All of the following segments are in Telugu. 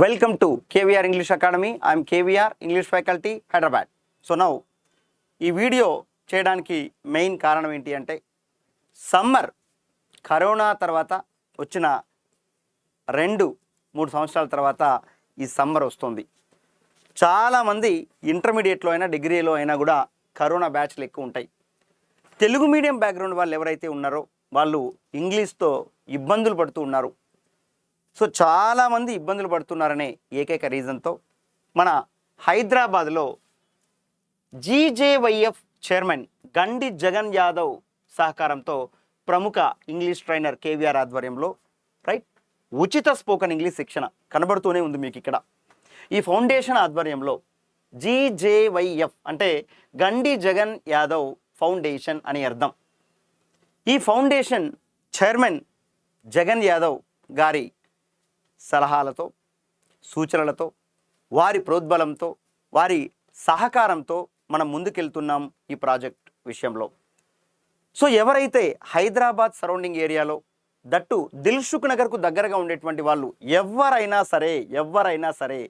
Welcome to KVR English Academy. I am KVR English Faculty, Hyderabad. So now, ఈ వీడియో చేయడానికి మెయిన్ కారణం ఏంటి అంటే సమ్మర్ కరోనా తర్వాత వచ్చిన 2-3 సంవత్సరాల తర్వాత ఈ సమ్మర్ వస్తుంది. చాలామంది ఇంటర్మీడియట్లో అయినా డిగ్రీలో అయినా కూడా కరోనా బ్యాచ్లు ఎక్కువ ఉంటాయి. తెలుగు మీడియం బ్యాక్గ్రౌండ్ వాళ్ళు ఎవరైతే ఉన్నారో వాళ్ళు ఇంగ్లీష్తో ఇబ్బందులు పడుతూ ఉన్నారు. సో చాలామంది ఇబ్బందులు పడుతున్నారనే ఏకైక రీజన్తో మన హైదరాబాద్లో జీజేవైఎఫ్ చైర్మన్ గండి జగన్ యాదవ్ సహకారంతో ప్రముఖ ఇంగ్లీష్ ట్రైనర్ కేవీఆర్ ఆధ్వర్యంలో ఉచిత స్పోకెన్ ఇంగ్లీష్ శిక్షణ కనబడుతూనే ఉంది మీకు ఇక్కడ. ఈ ఫౌండేషన్ ఆధ్వర్యంలో జీజేవైఎఫ్ అంటే గండి జగన్ యాదవ్ ఫౌండేషన్ అని అర్థం. ఈ ఫౌండేషన్ చైర్మన్ జగన్ యాదవ్ గారి సలహాలతో, సూచనలతో, వారి ప్రోద్బలంతో, వారి సహకారంతో మనం ముందుకెళ్తున్నాం ఈ ప్రాజెక్ట్ విషయంలో. సో ఎవరైతే హైదరాబాద్ సరౌండింగ్ ఏరియాలో దట్టు దిల్సుఖ్ నగర్కు దగ్గరగా ఉండేటువంటి వాళ్ళు ఎవరైనా సరే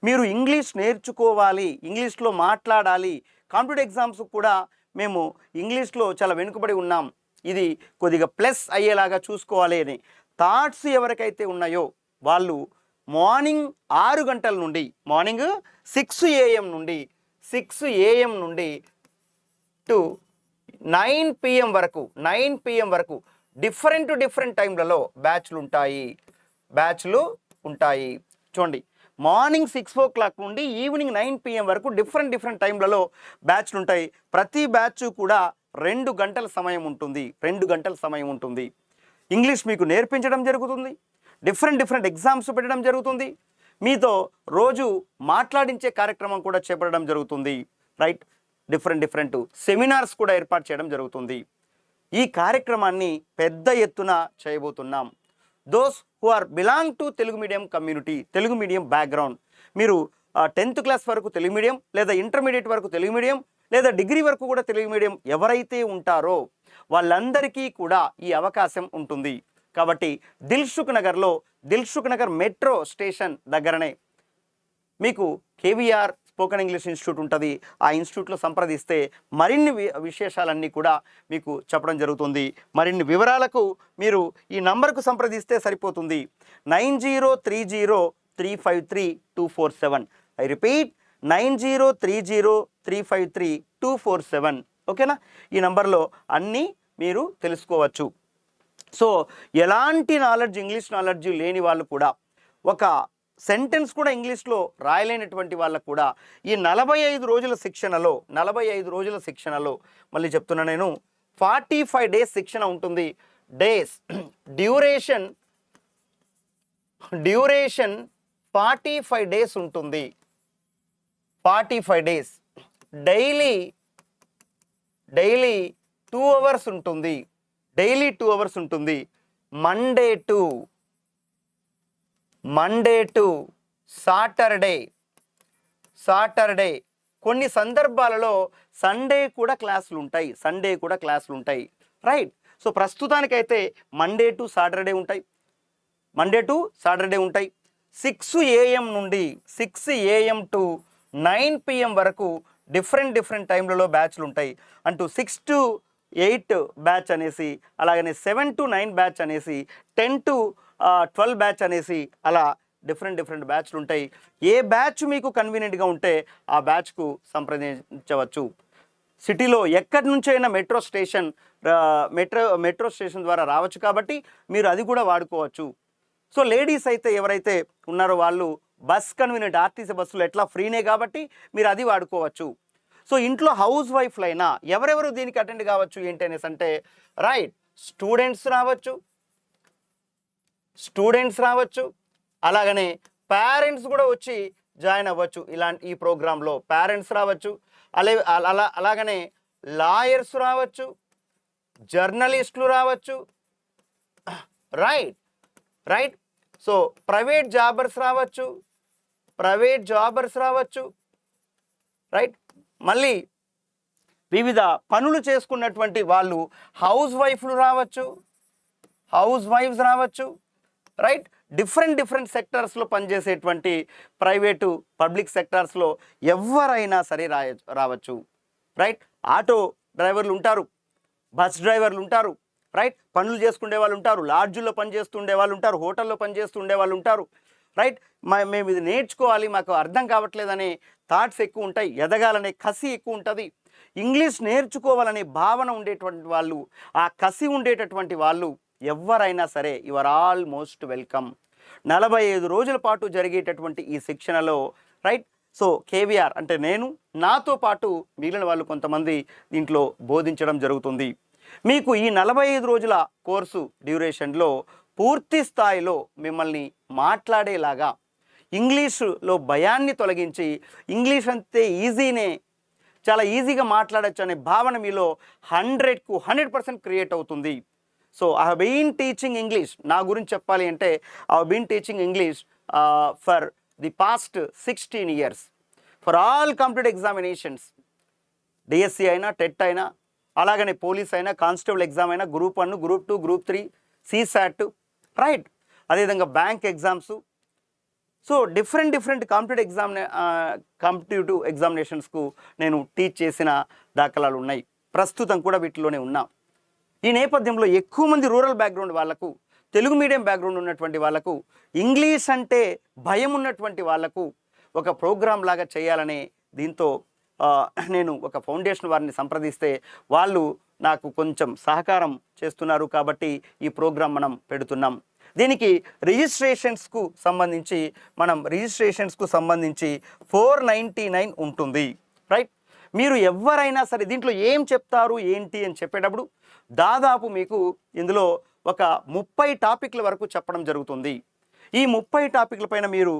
మీరు ఇంగ్లీష్ నేర్చుకోవాలి, ఇంగ్లీష్లో మాట్లాడాలి, కాంపిటేటివ్ ఎగ్జామ్స్ కూడా మేము ఇంగ్లీష్లో చాలా వెనుకబడి ఉన్నాం, ఇది కొద్దిగా ప్లస్ అయ్యేలాగా చూసుకోవాలి అని థాట్స్ ఎవరికైతే ఉన్నాయో వాళ్ళు మార్నింగ్ 6 గంటల నుండి మార్నింగ్ 6 AM నుండి టు 9 PM వరకు డిఫరెంట్ టైంలలో బ్యాచ్లు ఉంటాయి. చూడండి, మార్నింగ్ 6 o'clock నుండి ఈవినింగ్ 9 PM వరకు డిఫరెంట్ టైంలలో బ్యాచ్లు ఉంటాయి. ప్రతి బ్యాచ్ కూడా 2 గంటల సమయం ఉంటుంది. ఇంగ్లీష్ మీకు నేర్పించడం జరుగుతుంది, డిఫరెంట్ ఎగ్జామ్స్ పెట్టడం జరుగుతుంది, మీతో రోజు మాట్లాడించే కార్యక్రమం కూడా చేపట్టడం జరుగుతుంది. డిఫరెంట్ సెమినార్స్ కూడా ఏర్పాటు చేయడం జరుగుతుంది. ఈ కార్యక్రమాన్ని పెద్ద ఎత్తున చేయబోతున్నాం. Those who are belong to Telugu medium community, Telugu medium background, మీరు 10th క్లాస్ వరకు తెలుగు మీడియం, లేదా ఇంటర్మీడియట్ వరకు తెలుగు మీడియం, లేదా డిగ్రీ వరకు కూడా తెలుగు మీడియం ఎవరైతే ఉంటారో వాళ్ళందరికీ కూడా ఈ అవకాశం ఉంటుంది. కాబట్టి దిల్సుఖ్ నగర్ మెట్రో స్టేషన్ దగ్గరనే మీకు కేవీఆర్ స్పోకెన్ ఇంగ్లీష్ ఇన్స్టిట్యూట్ ఉంటుంది. ఆ ఇన్స్టిట్యూట్లో సంప్రదిస్తే మరిన్ని విశేషాలన్నీ కూడా మీకు చెప్పడం జరుగుతుంది. మరిన్ని వివరాలకు మీరు ఈ నంబర్కు సంప్రదిస్తే సరిపోతుంది. 9030353247. I repeat 9030353247. ఓకేనా? ఈ నంబర్లో అన్నీ మీరు తెలుసుకోవచ్చు. సో ఎలాంటి ఇంగ్లీష్ నాలెడ్జ్ లేని వాళ్ళు కూడా, ఒక సెంటెన్స్ కూడా ఇంగ్లీష్లో రాయలేనటువంటి వాళ్ళకు కూడా ఈ 45 రోజుల శిక్షణలో మళ్ళీ చెప్తున్నా నేను, 45 days శిక్షణ ఉంటుంది. డ్యూరేషన్ 45 days ఉంటుంది. 45 days డైలీ 2 hours ఉంటుంది. మండే టు సాటర్డే కొన్ని సందర్భాలలో సండే కూడా క్లాసులు ఉంటాయి. రైట్. సో ప్రస్తుతానికైతే మండే టు సాటర్డే ఉంటాయి. 6 AM టు 9 PM వరకు డిఫరెంట్ టైంలలో బ్యాచ్లు ఉంటాయి. అంటూ 6 to 8 బ్యాచ్ అనేసి, అలాగనే 7 to 9 బ్యాచ్ అనేసి, 10 to 12 బ్యాచ్ అనేసి, అలా డిఫరెంట్ బ్యాచ్లు ఉంటాయి. ఏ బ్యాచ్ మీకు కన్వీనియంట్గా ఉంటే ఆ బ్యాచ్కు సంప్రదించవచ్చు. సిటీలో ఎక్కడి నుంచైనా మెట్రో స్టేషన్ ద్వారా రావచ్చు కాబట్టి మీరు అది కూడా వాడుకోవచ్చు. సో లేడీస్ అయితే ఎవరైతే ఉన్నారో వాళ్ళు బస్ కన్వీనియంట్, ఆర్టీసీ బస్సులు ఎట్లా ఫ్రీనే కాబట్టి మీరు అది వాడుకోవచ్చు. సో ఇంట్లో హౌస్ వైఫ్లైనా ఎవరెవరు దీనికి అటెండ్ కావచ్చు ఏంటనేసి అంటే, స్టూడెంట్స్ రావచ్చు, అలాగనే పేరెంట్స్ కూడా వచ్చి జాయిన్ అవ్వచ్చు. ఈ ప్రోగ్రాంలో పేరెంట్స్ రావచ్చు, అలాగనే లాయర్స్ రావచ్చు, జర్నలిస్టులు రావచ్చు. రైట్. సో ప్రైవేట్ జాబర్స్ రావచ్చు. రైట్. మళ్ళీ వివిధ పనులు చేసుకున్నటువంటి వాళ్ళు హౌస్ వైఫ్స్ రావచ్చు. రైట్. డిఫరెంట్ సెక్టార్స్లో పనిచేసేటువంటి ప్రైవేటు పబ్లిక్ సెక్టార్స్లో ఎవరైనా సరే రావచ్చు, రైట్. ఆటో డ్రైవర్లు ఉంటారు, బస్ డ్రైవర్లు ఉంటారు, రైట్. పనులు చేసుకునే వాళ్ళు ఉంటారు, లాడ్జుల్లో పనిచేస్తుండే వాళ్ళు ఉంటారు, హోటల్లో పనిచేస్తుండే వాళ్ళు ఉంటారు, రైట్. మేము ఇది నేర్చుకోవాలి, మాకు అర్థం కావట్లేదనే థాట్స్ ఎక్కువ ఉంటాయి, ఎదగాలనే కసి ఎక్కువ ఉంటుంది, ఇంగ్లీష్ నేర్చుకోవాలనే భావన ఉండేటువంటి వాళ్ళు, ఆ కసి ఉండేటటువంటి వాళ్ళు ఎవరైనా సరే you are all most welcome. 45 రోజుల పాటు జరిగేటటువంటి ఈ శిక్షణలో, రైట్. సో కేవీఆర్ అంటే నేను, నాతో పాటు మిగిలిన వాళ్ళు కొంతమంది దీంట్లో బోధించడం జరుగుతుంది. మీకు ఈ 45 రోజుల కోర్సు డ్యూరేషన్లో పూర్తి స్థాయిలో మిమ్మల్ని మాట్లాడేలాగా, ఇంగ్లీషులో భయాన్ని తొలగించి ఇంగ్లీష్ అంతే ఈజీనే, చాలా ఈజీగా మాట్లాడచ్చు అనే భావన మీలో 100కు 100% క్రియేట్ అవుతుంది. So I have been teaching English, నా గురించి చెప్పాలి అంటే I have been teaching English for the past 16 years for all complete examinations, DSC అయినా, టెట్ అయినా, అలాగనే పోలీస్ అయినా, కానిస్టేబుల్ ఎగ్జామ్ అయినా, group 1, group 2, group 3, CSAT, right. అదేవిధంగా bank exams. So different competitive ఎగ్జామినేషన్స్కు నేను టీచ్ చేసిన దాఖలాలు ఉన్నాయి, ప్రస్తుతం కూడా వీటిలోనే ఉన్నా. ఈ నేపథ్యంలో ఎక్కువ మంది రూరల్ బ్యాక్గ్రౌండ్ వాళ్ళకు, తెలుగు మీడియం బ్యాక్గ్రౌండ్ ఉన్నటువంటి వాళ్ళకు, ఇంగ్లీష్ అంటే భయం ఉన్నటువంటి వాళ్ళకు ఒక ప్రోగ్రామ్ లాగా చేయాలనే దీంతో నేను ఒక ఫౌండేషన్ వారిని సంప్రదిస్తే వాళ్ళు నాకు కొంచెం సహకారం చేస్తున్నారు, కాబట్టి ఈ ప్రోగ్రాం మనం పెడుతున్నాం. దీనికి రిజిస్ట్రేషన్స్కు సంబంధించి 499 ఉంటుంది, రైట్. మీరు ఎవరైనా సరే దీంట్లో ఏం చెప్తారు ఏంటి అని చెప్పేటప్పుడు దాదాపు మీకు ఇందులో ఒక 30 టాపిక్ల వరకు చెప్పడం జరుగుతుంది. ఈ 30 టాపిక్ల పైన మీరు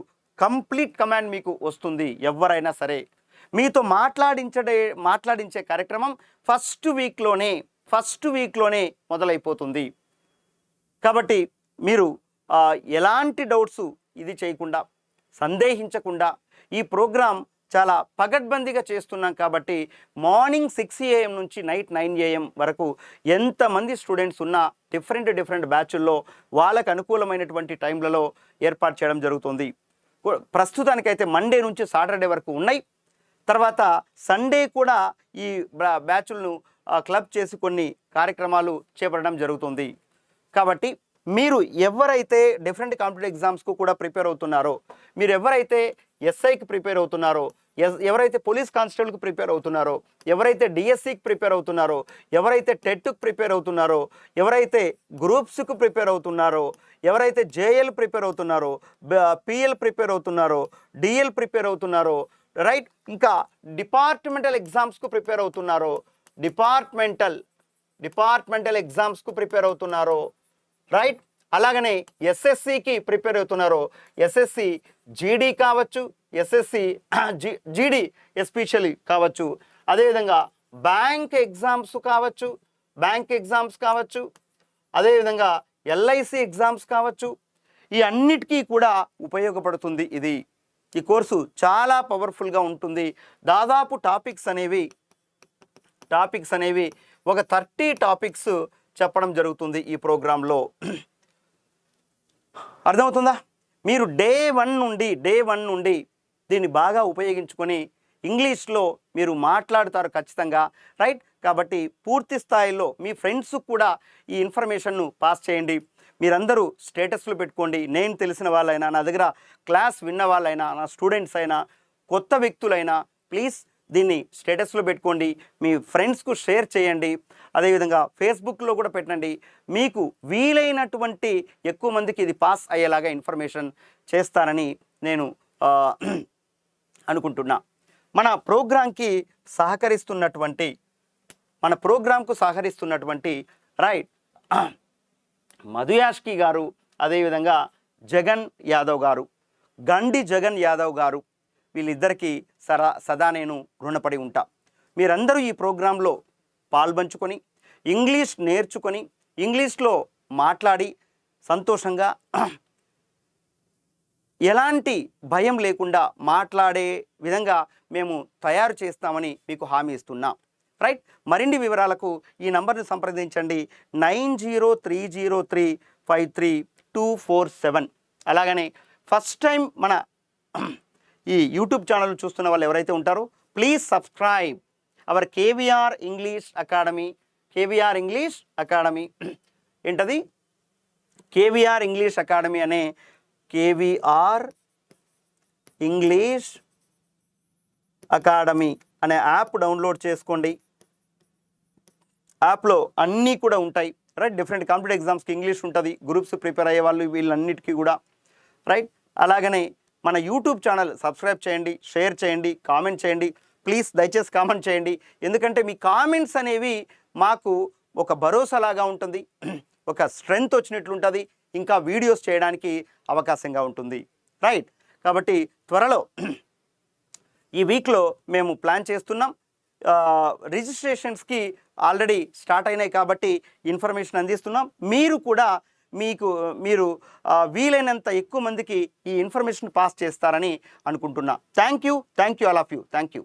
కంప్లీట్ కమాండ్ మీకు వస్తుంది. ఎవరైనా సరే మీతో మాట్లాడించే కార్యక్రమం ఫస్ట్ వీక్లోనే మొదలైపోతుంది. కాబట్టి మీరు ఎలాంటి డౌట్స్ ఇది చేయకుండా, సందేహించకుండా, ఈ ప్రోగ్రాం చాలా పగడ్బందీగా చేస్తున్నాం కాబట్టి మార్నింగ్ 6 AM నుంచి నైట్ 9 AM వరకు ఎంతమంది స్టూడెంట్స్ ఉన్నా డిఫరెంట్ బ్యాచుల్లో వాళ్ళకు అనుకూలమైనటువంటి టైంలలో ఏర్పాటు చేయడం జరుగుతుంది. ప్రస్తుతానికైతే మండే నుంచి సాటర్డే వరకు ఉన్నాయి. తర్వాత సండే కూడా ఈ బ్యాచులను క్లబ్ చేసి కొన్ని కార్యక్రమాలు చేపట్టడం జరుగుతుంది. కాబట్టి మీరు ఎవరైతే డిఫరెంట్ కాంపిటేటివ్ ఎగ్జామ్స్కు కూడా ప్రిపేర్ అవుతున్నారో, మీరు ఎవరైతే ఎస్ఐకి ప్రిపేర్ అవుతున్నారో, ఎవరైతే పోలీస్ కానిస్టేబుల్కి ప్రిపేర్ అవుతున్నారో, ఎవరైతే డిఎస్సికి ప్రిపేర్ అవుతున్నారో, ఎవరైతే టెట్కు ప్రిపేర్ అవుతున్నారో, ఎవరైతే గ్రూప్స్కు ప్రిపేర్ అవుతున్నారో, ఎవరైతే జేఎల్ ప్రిపేర్ అవుతున్నారో, పిఎల్ ప్రిపేర్ అవుతున్నారో, డిఎల్ ప్రిపేర్ అవుతున్నారో, రైట్. ఇంకా డిపార్ట్మెంటల్ ఎగ్జామ్స్కు ప్రిపేర్ అవుతున్నారో, డిపార్ట్మెంటల్ ఎగ్జామ్స్కు ప్రిపేర్ అవుతున్నారో, రైట్. అలాగనే ఎస్ఎస్సికి ప్రిపేర్ అవుతున్నారో, ఎస్ఎస్సి జీడీ కావచ్చు, ఎస్ఎస్సి జీడీ ఎస్పెషల్లీ కావచ్చు, అదేవిధంగా బ్యాంక్ ఎగ్జామ్స్ కావచ్చు, అదేవిధంగా ఎల్ఐసి ఎగ్జామ్స్ కావచ్చు, ఈ అన్నిటికీ కూడా ఉపయోగపడుతుంది. ఈ కోర్సు చాలా పవర్ఫుల్గా ఉంటుంది. దాదాపు టాపిక్స్ అనేవి ఒక 30 టాపిక్స్ చెప్పడం జరుగుతుంది ఈ ప్రోగ్రాంలో. అర్థమవుతుందా? మీరు డే వన్ నుండి దీన్ని బాగా ఉపయోగించుకొని ఇంగ్లీష్లో మీరు మాట్లాడుతారు ఖచ్చితంగా, రైట్. కాబట్టి పూర్తి స్థాయిలో మీ ఫ్రెండ్స్ కూడా ఈ ఇన్ఫర్మేషన్ను పాస్ చేయండి. మీరందరూ స్టేటస్లు పెట్టుకోండి. నేను తెలిసిన వాళ్ళైనా, నా దగ్గర క్లాస్ విన్న వాళ్ళైనా, నా స్టూడెంట్స్ అయినా, కొత్త వ్యక్తులైనా ప్లీజ్ దీన్ని స్టేటస్లో పెట్టుకోండి, మీ ఫ్రెండ్స్కు షేర్ చేయండి. అదేవిధంగా ఫేస్బుక్లో కూడా పెట్టండి. మీకు వీలైనటువంటి ఎక్కువ మందికి ఇది పాస్ అయ్యేలాగా ఇన్ఫర్మేషన్ చేస్తానని నేను అనుకుంటున్నా. మన ప్రోగ్రాంకు సహకరిస్తున్నటువంటి రైట్ మధుయాష్కి గారు, అదేవిధంగా జగన్ యాదవ్ గారు, గండి జగన్ యాదవ్ గారు, వీళ్ళిద్దరికీ సదా నేను రుణపడి ఉంటా. మీరందరూ ఈ ప్రోగ్రాంలో పాల్పంచుకొని ఇంగ్లీష్ నేర్చుకొని ఇంగ్లీష్లో మాట్లాడి సంతోషంగా ఎలాంటి భయం లేకుండా మాట్లాడే విధంగా మేము తయారు చేస్తామని మీకు హామీ ఇస్తున్నాం, రైట్. మరిన్ని వివరాలకు ఈ నంబర్ని సంప్రదించండి 9030353247. అలాగనే ఫస్ట్ టైం మన ఈ యూట్యూబ్ ఛానల్ చూస్తున్న వాళ్ళు ఎవరైతే ఉంటారో please subscribe our KVR English academy. KVR English academy ఏంటది? కేవీఆర్ ఇంగ్లీష్ అకాడమీ అనే కేవీఆర్ ఇంగ్లీష్ అకాడమీ అనే యాప్ డౌన్లోడ్ చేసుకోండి. యాప్లో అన్నీ కూడా ఉంటాయి, రైట్. డిఫరెంట్ కాంపిటేటివ్ ఎగ్జామ్స్కి ఇంగ్లీష్ ఉంటుంది, గ్రూప్స్ ప్రిపేర్ అయ్యే వాళ్ళు వీళ్ళన్నిటికీ కూడా, రైట్. అలాగనే మన యూట్యూబ్ ఛానల్ సబ్స్క్రైబ్ చేయండి, షేర్ చేయండి, కామెంట్ చేయండి. ప్లీజ్ దయచేసి కామెంట్ చేయండి, ఎందుకంటే మీ కామెంట్స్ అనేవి మాకు ఒక భరోసాలాగా ఉంటుంది, ఒక స్ట్రెంగ్త్ వచ్చినట్లుంటుంది, ఇంకా వీడియోస్ చేయడానికి అవకాశంగా ఉంటుంది, రైట్. కాబట్టి త్వరలో ఈ వీక్లో మేము ప్లాన్ చేస్తున్నాం. రిజిస్ట్రేషన్స్కి ఆల్రెడీ స్టార్ట్ అయినాయి కాబట్టి ఇన్ఫర్మేషన్ అందిస్తున్నాం. మీరు కూడా మీరు వీలైనంత ఎక్కువ మందికి ఈ ఇన్ఫర్మేషన్ పాస్ చేస్తారని అనుకుంటున్నా. Thank you all of you. Thank you.